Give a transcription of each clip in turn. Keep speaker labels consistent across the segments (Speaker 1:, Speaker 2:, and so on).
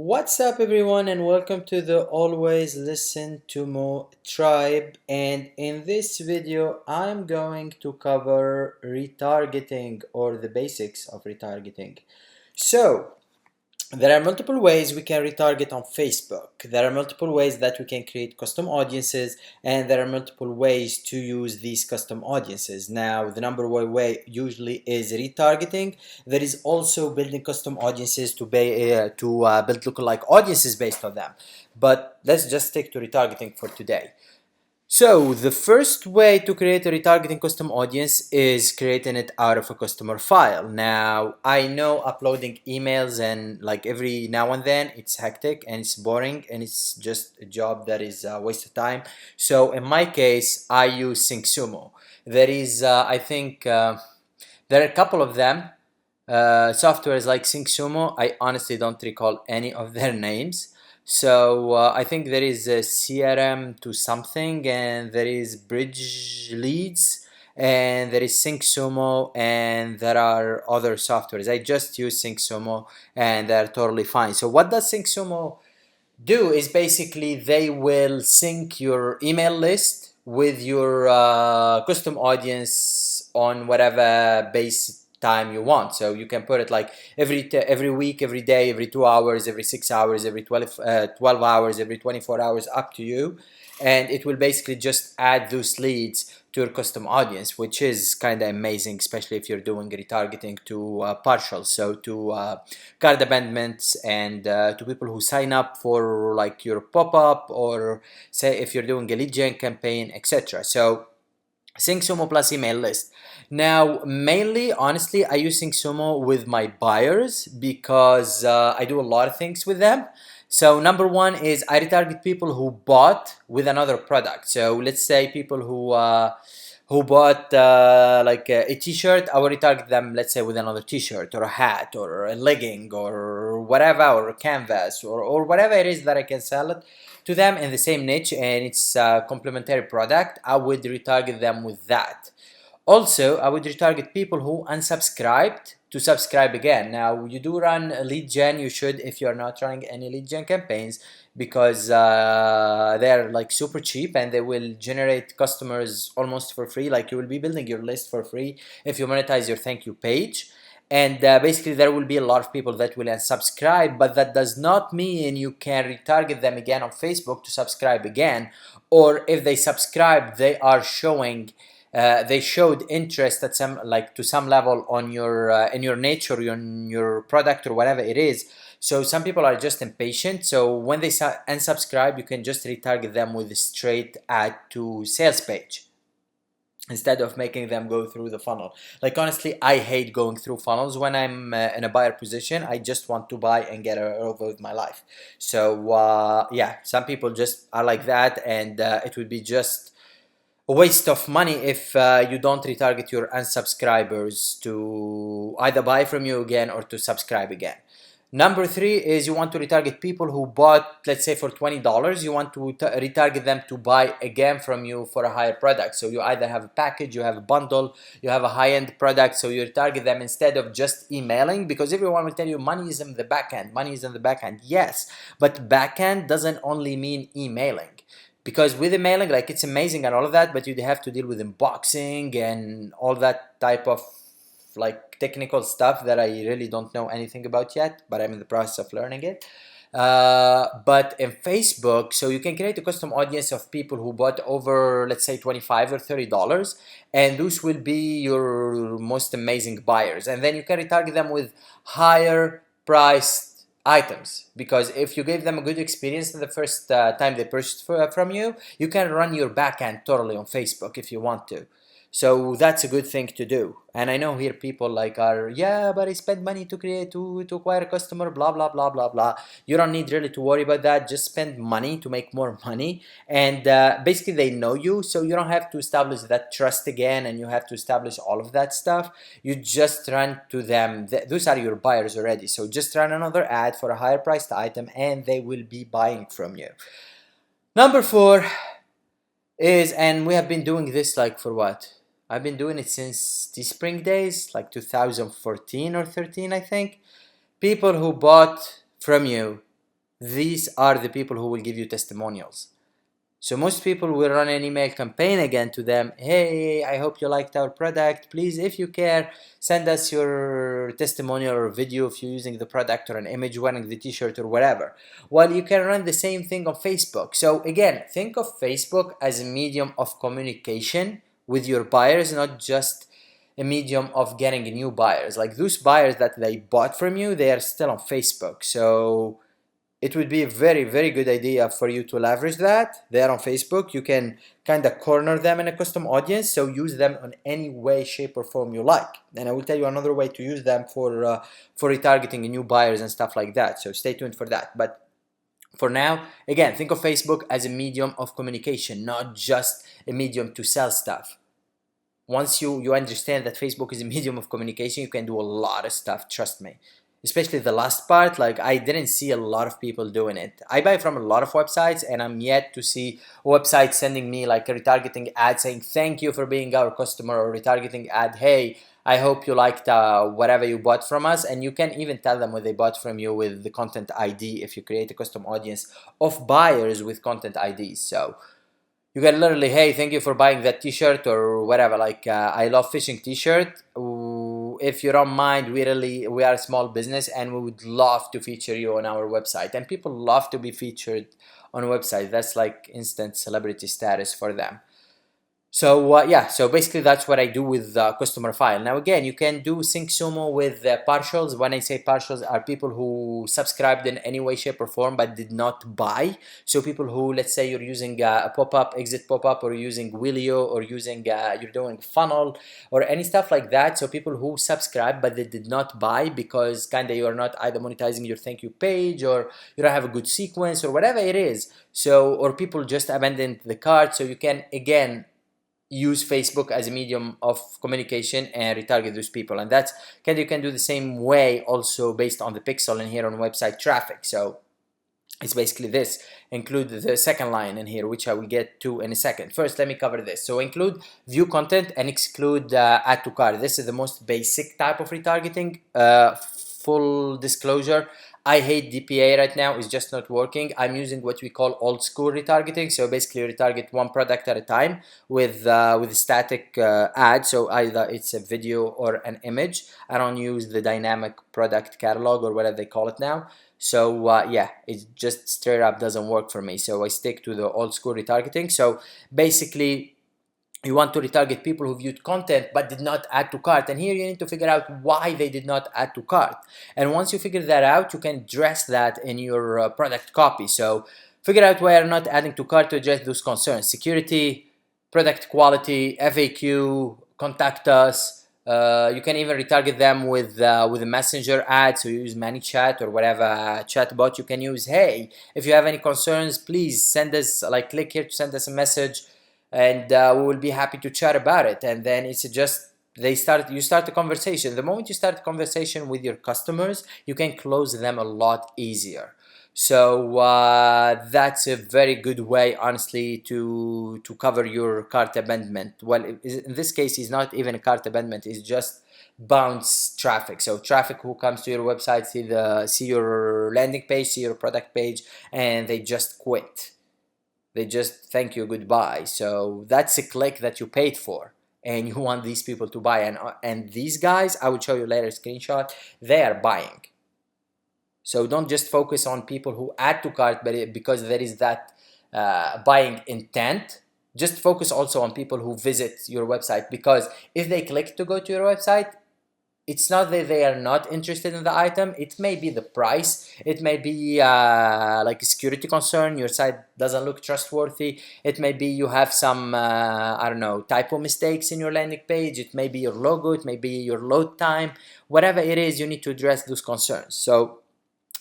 Speaker 1: What's up, everyone, and welcome to the Always Listen to Mo tribe. And in this video, I'm going to cover retargeting or the basics of retargeting. So, there are multiple ways we can retarget on Facebook. There are multiple ways that we can create custom audiences, and there are multiple ways to use these custom audiences. Now, the number one way usually is retargeting. There is also building custom audiences to build lookalike audiences based on them. But let's just stick to retargeting for today. So the first way to create a retargeting custom audience is creating it out of a customer file. Now, I know uploading emails and like every now and then it's hectic and it's boring and it's just a job that is a waste of time. So in my case, I use SyncSumo. There is, there are a couple of them. Softwares like SyncSumo, I honestly don't recall any of their names. So I think there is a CRM to something, and there is Bridge Leads, and there is SyncSumo, and there are other softwares. I just use SyncSumo, and they're totally fine. So what does SyncSumo do is basically they will sync your email list with your custom audience on whatever base time you want. So you can put it like every week, every day, every 2 hours, every 6 hours, every 12 hours, every 24 hours, up to you. And it will basically just add those leads to your custom audience, which is kind of amazing, especially if you're doing retargeting to partials, so to card abandonments and to people who sign up for like your pop-up, or say if you're doing a lead gen campaign, etc. So SyncSumo plus email list. Now, mainly, honestly, I use SyncSumo with my buyers because I do a lot of things with them. So number one is I retarget people who bought with another product. So let's say people who bought like a t-shirt, I will retarget them, let's say, with another t-shirt or a hat or a legging or whatever, or a canvas or whatever it is that I can sell it to them in the same niche and it's a complementary product. I would retarget them with that. Also, I would retarget people who unsubscribed to subscribe again. Now, you do run a lead gen, you should, if you're not running any lead gen campaigns, because they're like super cheap and they will generate customers almost for free. Like, you will be building your list for free if you monetize your thank you page. And basically there will be a lot of people that will unsubscribe, but that does not mean you can retarget them again on Facebook to subscribe again. Or if they subscribe, they are showing they showed interest at some, like, to some level on your in your niche or on your product or whatever it is. So some people are just impatient, so when they unsubscribe, you can just retarget them with a straight add to sales page instead of making them go through the funnel. Like, honestly, I hate going through funnels when I'm in a buyer position. I just want to buy and get over with my life. So yeah, some people just are like that, and it would be just a waste of money if you don't retarget your unsubscribers to either buy from you again or to subscribe again. Number three is you want to retarget people who bought, let's say, for $20. You want to retarget them to buy again from you for a higher product. So you either have a package, you have a bundle, you have a high-end product. So you retarget them instead of just emailing, because everyone will tell you money is in the back end. Money is in the back end. Yes, but back end doesn't only mean emailing. Because with emailing, like, it's amazing and all of that, but you have to deal with inboxing and all that type of like technical stuff that I really don't know anything about yet, but I'm in the process of learning it. But in Facebook, so you can create a custom audience of people who bought over, let's say, $25 or $30, and those will be your most amazing buyers. And then you can retarget them with higher priced items, because if you gave them a good experience the first time they purchased from you, you can run your backend totally on Facebook if you want to. So that's a good thing to do. And I know here people like are, yeah, but I spend money to create to acquire a customer, blah blah blah blah blah. You don't need really to worry about that. Just spend money to make more money, and basically they know you, so you don't have to establish that trust again, and you have to establish all of that stuff. You just run to them. Those are your buyers already, so just run another ad for a higher priced item and they will be buying from you. Number four is, and we have been doing this like for what? I've been doing it since the spring days, like 2014 or 13, I think. People who bought from you these are the people who will give you testimonials. So most people will run an email campaign again to them. Hey, I hope you liked our product. Please, if you care, send us your testimonial or video if you're using the product or an image wearing the t-shirt or whatever. Well, you can run the same thing on Facebook. So again, think of Facebook as a medium of communication with your buyers, not just a medium of getting new buyers. Like those buyers that they bought from you, they are still on Facebook. So it would be a very, very good idea for you to leverage that. They're on Facebook. You can kind of corner them in a custom audience, so use them on any way, shape, or form you like. And I will tell you another way to use them for retargeting new buyers and stuff like that. So stay tuned for that. But for now, again, think of Facebook as a medium of communication, not just a medium to sell stuff. Once you understand that Facebook is a medium of communication, you can do a lot of stuff, trust me. Especially the last part, like I didn't see a lot of people doing it. I buy from a lot of websites and I'm yet to see a website sending me like a retargeting ad saying thank you for being our customer, or retargeting ad, hey, I hope you liked whatever you bought from us. And you can even tell them what they bought from you with the content ID if you create a custom audience of buyers with content IDs. So you can literally, hey, thank you for buying that t-shirt or whatever, like I love fishing t-shirt. If you don't mind, we are a small business and we would love to feature you on our website. And people love to be featured on a website. That's like instant celebrity status for them. So yeah, so basically that's what I do with customer file. Now again, you can do SyncSumo with partials. When I say partials, are people who subscribed in any way, shape, or form but did not buy. So people who, let's say you're using a pop-up, exit pop-up, or using Willio, or using you're doing funnel or any stuff like that. So people who subscribe but they did not buy because kinda you are not either monetizing your thank you page, or you don't have a good sequence, or whatever it is. So, or people just abandoned the cart. So you can again use Facebook as a medium of communication and retarget those people. And that's you can do the same way also based on the pixel in here on website traffic. So it's basically this. Include the second line in here, which I will get to in a second. First, let me cover this. So include view content and exclude add to cart. This is the most basic type of retargeting. Full disclosure, I hate DPA right now. It's just not working. I'm using what we call old school retargeting. So basically retarget one product at a time with a static ad. So either it's a video or an image. I don't use the dynamic product catalog or whatever they call it now. So yeah, it just straight up doesn't work for me. So I stick to the old school retargeting. So basically, you want to retarget people who viewed content but did not add to cart. And here you need to figure out why they did not add to cart. And once you figure that out, you can address that in your product copy. So figure out why you're not adding to cart to address those concerns: security, product quality, FAQ, contact us. You can even retarget them with a messenger ad. So you use ManyChat or whatever chat bot you can use. Hey, if you have any concerns, please send us, like, click here to send us a message, and we will be happy to chat about it. And then it's just you start a conversation. The moment you start a conversation with your customers, you can close them a lot easier. So that's a very good way, honestly, to cover your cart abandonment. Well, in this case, it's not even a cart abandonment, it's just bounce traffic. So traffic who comes to your website, see your landing page, see your product page, and they just quit. They just thank you, goodbye. So that's a click that you paid for, and you want these people to buy. And these guys, I will show you later a screenshot, they are buying. So don't just focus on people who add to cart, but because there is that buying intent. Just focus also on people who visit your website, because if they click to go to your website, it's not that they are not interested in the item. It may be the price. It may be like a security concern. Your site doesn't look trustworthy. It may be you have some, I don't know, typo mistakes in your landing page. It may be your logo. It may be your load time. Whatever it is, you need to address those concerns. So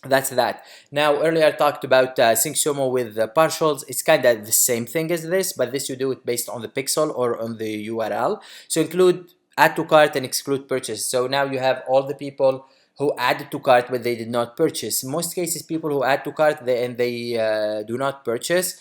Speaker 1: that's that. Now, earlier I talked about SyncSumo with partials. It's kind of the same thing as this, but this you do it based on the pixel or on the URL. So include add to cart and exclude purchase. So now you have all the people who added to cart but they did not purchase. In most cases, people who add to cart they do not purchase,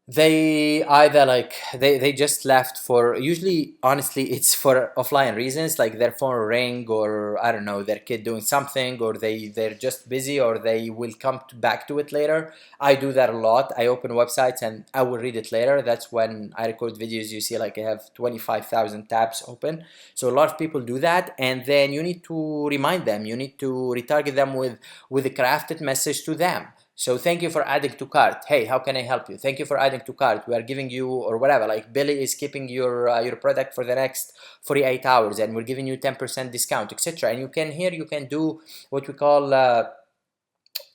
Speaker 1: They either like they just left for, usually honestly it's for offline reasons, like their phone ring, or I don't know, their kid doing something, or they're just busy, or they will come back to it later. I do that a lot. I open websites and I will read it later. That's when I record videos. You see, like I have 25,000 tabs open. So a lot of people do that, and then you need to remind them, you need to retarget them with a crafted message to them. So thank you for adding to cart. Hey, how can I help you? Thank you for adding to cart. We are giving you, or whatever. Like Billy is keeping your product for the next 48 hours, and we're giving you 10% discount, etc. And you can here you can do what we call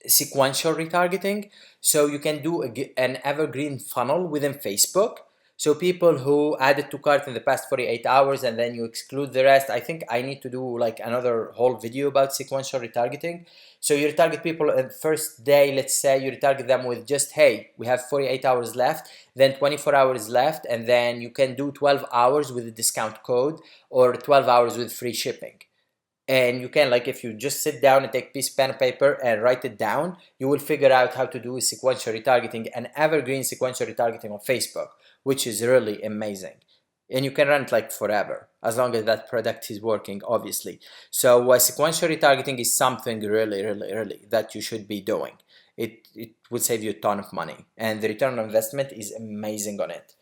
Speaker 1: sequential retargeting. So you can do an evergreen funnel within Facebook. So people who added to cart in the past 48 hours, and then you exclude the rest. I think I need to do like another whole video about sequential retargeting. So you retarget people on the first day, let's say you retarget them with just, hey, we have 48 hours left, then 24 hours left, and then you can do 12 hours with a discount code, or 12 hours with free shipping. And you can, like, if you just sit down and take piece of pen and paper and write it down, you will figure out how to do sequential retargeting and evergreen sequential retargeting on Facebook, which is really amazing. And you can run it like forever, as long as that product is working, obviously. So sequential retargeting is something really that you should be doing. It would save you a ton of money, and the return on investment is amazing on it.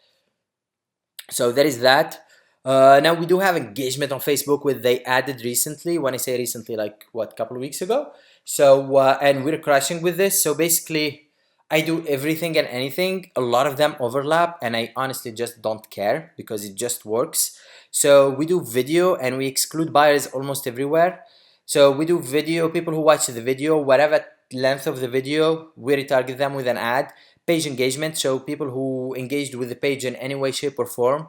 Speaker 1: So there is that. Now we do have engagement on Facebook, with they added recently. When I say recently, like what, couple of weeks ago. So and we're crashing with this. So basically, I do everything and anything. A lot of them overlap, and I honestly just don't care because it just works. So we do video, and we exclude buyers almost everywhere. So we do video. People who watch the video, whatever length of the video, we retarget them with an ad. Page engagement, so people who engaged with the page in any way, shape, or form.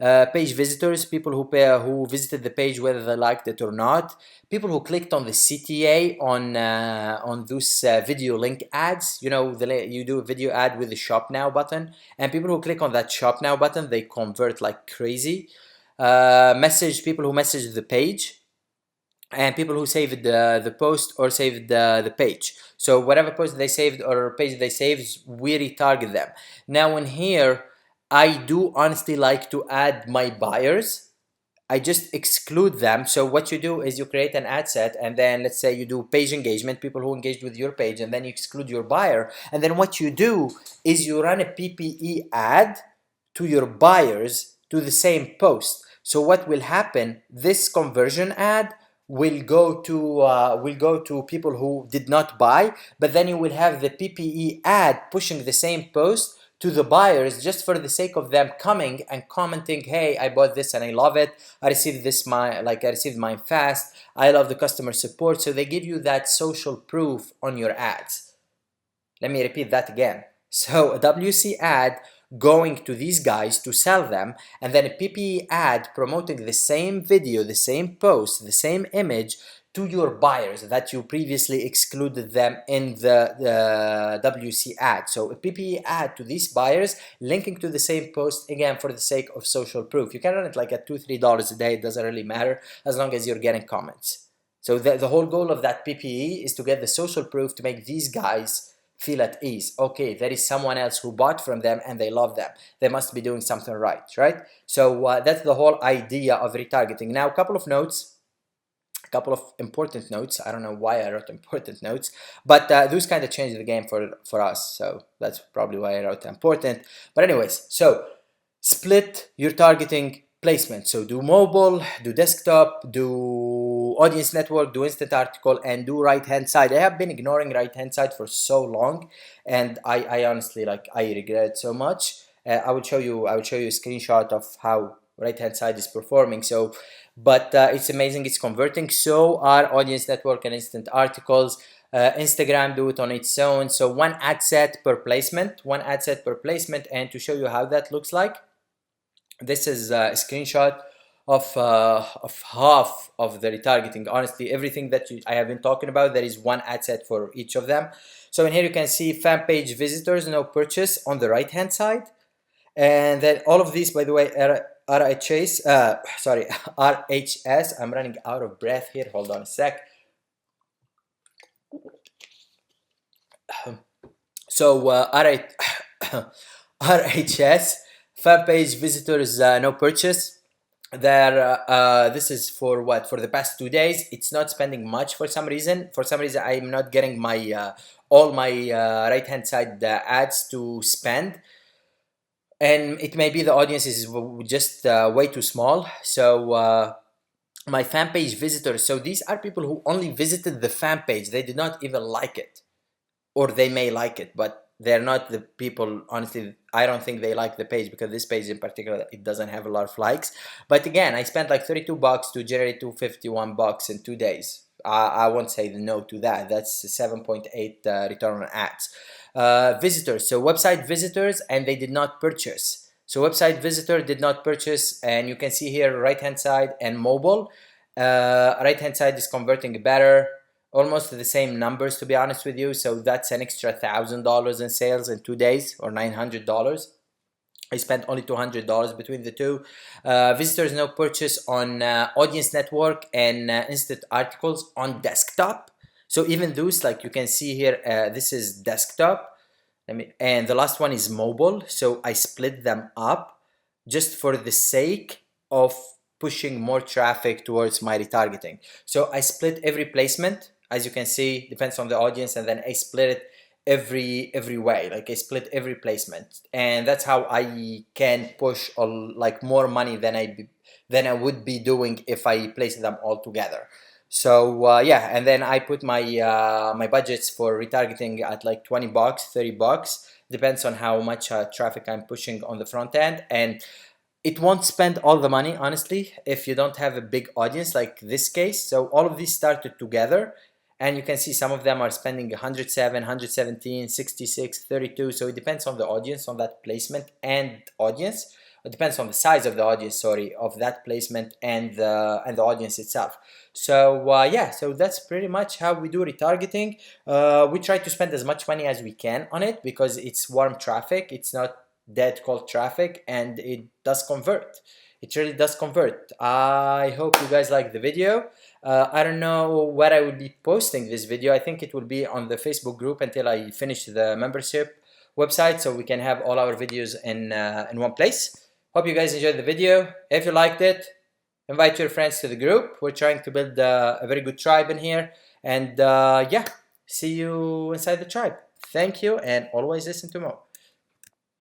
Speaker 1: Page visitors, people who visited the page whether they liked it or not. People who clicked on the CTA on those video link ads. You know, you do a video ad with the shop now button, and people who click on that shop now button, they convert like crazy. Message people who message the page, and people who saved the post or saved the page. So whatever post they saved or page they saved, we retarget them. Now in here, I do honestly like to add my buyers. I just exclude them. So what you do is you create an ad set, and then let's say you do page engagement, people who engaged with your page, and then you exclude your buyer. And then what you do is you run a PPE ad to your buyers to the same post. So what will happen, this conversion ad will go to people who did not buy, but then you will have the PPE ad pushing the same post to the buyers, just for the sake of them coming and commenting, hey, I bought this and I love it, I received this, I received mine fast, I love the customer support. So they give you that social proof on your ads. Let me repeat that again. So a WC ad going to these guys to sell them, and then a PPE ad promoting the same video, the same post, the same image to your buyers that you previously excluded them in the WC ad. So a PPE ad to these buyers linking to the same post, again for the sake of social proof. You can run it like at $2-3 a day, it doesn't really matter as long as you're getting comments. So the whole goal of that PPE is to get the social proof, to make these guys feel at ease. Okay, there is someone else who bought from them and they love them. They must be doing something right? So that's the whole idea of retargeting. Now, a couple of important notes. I don't know why I wrote important notes, but those kind of changed the game for us. So that's probably why I wrote important. But anyways, so split your targeting placement. So do mobile, do desktop, do audience network, do instant article, and do right hand side. I have been ignoring right hand side for so long, and I honestly, like, I regret it so much. I will show you a screenshot of how right hand side is performing. So but it's amazing, it's converting. So are audience network and instant articles. Instagram do it on its own. So one ad set per placement, and to show you how that looks like, this is a screenshot of half of the retargeting. Honestly, everything that I have been talking about, there is one ad set for each of them. So in here you can see fan page visitors, no purchase on the right hand side, and then all of these, by the way, RHS, RHS. I'm running out of breath here. Hold on a sec. So RHS, fan page visitors, no purchase. This is for what, for the past 2 days. It's not spending much for some reason. For some reason, I'm not getting my all my right hand side ads to spend, and it may be the audience is just way too small. So my fan page visitors, so these are people who only visited the fan page, they did not even like it, or they may like it, but they're not the people. Honestly, I don't think they like the page, because this page in particular, it doesn't have a lot of likes. But again, I spent like $32 to generate $251 in 2 days. I won't say no to that. That's 7.8 return on ads. Visitors, so website visitors, and they did not purchase. So website visitor did not purchase, and you can see here right hand side and mobile. Right hand side is converting better, almost the same numbers, to be honest with you. So that's an extra $1,000 in sales in 2 days, or $900. I spent only $200 between the two. Visitors no purchase on audience network and instant articles on desktop. So even those, like you can see here, this is desktop. And the last one is mobile. So I split them up just for the sake of pushing more traffic towards my retargeting. So I split every placement, as you can see, depends on the audience, and then I split it every way. Like I split every placement, and that's how I can push like more money than I would be doing if I place them all together. So yeah, and then I put my my budgets for retargeting at like $20, $30, depends on how much traffic I'm pushing on the front end. And it won't spend all the money, honestly, if you don't have a big audience like this case. So all of these started together, and you can see some of them are spending 107, 117, 66, 32. So it depends on the audience, on that placement and audience. It depends on the size of the audience, sorry, of that placement and the audience itself. So yeah, so that's pretty much how we do retargeting. We try to spend as much money as we can on it, because it's warm traffic, it's not dead cold traffic, and it does convert. It really does convert. I hope you guys like the video. I don't know where I will be posting this video. I think it will be on the Facebook group until I finish the membership website, so we can have all our videos in one place. Hope you guys enjoyed the video. If you liked it, invite your friends to the group. We're trying to build a very good tribe in here. And yeah, see you inside the tribe. Thank you, and always listen to Mo.